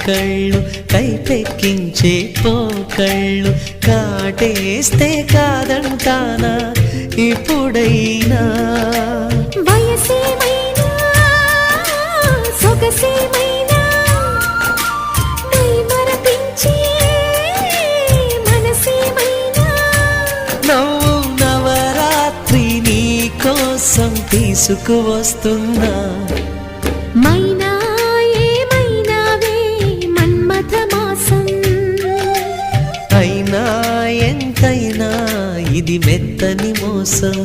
కళ్ళు కైపెక్కించే పోకళ్ళు కాటేస్తే కాదంటానా ఇప్పుడైనా వయసేమైనా సొగసేమైనా మరపించే మనసేమైనా నవ్వు నవరాత్రి నీ కోసం తీసుకువస్తున్నా మైనా ఏమైనావే మన్మథ మాసం అయినా ఎంతైనా ఇది మెత్తని మోసం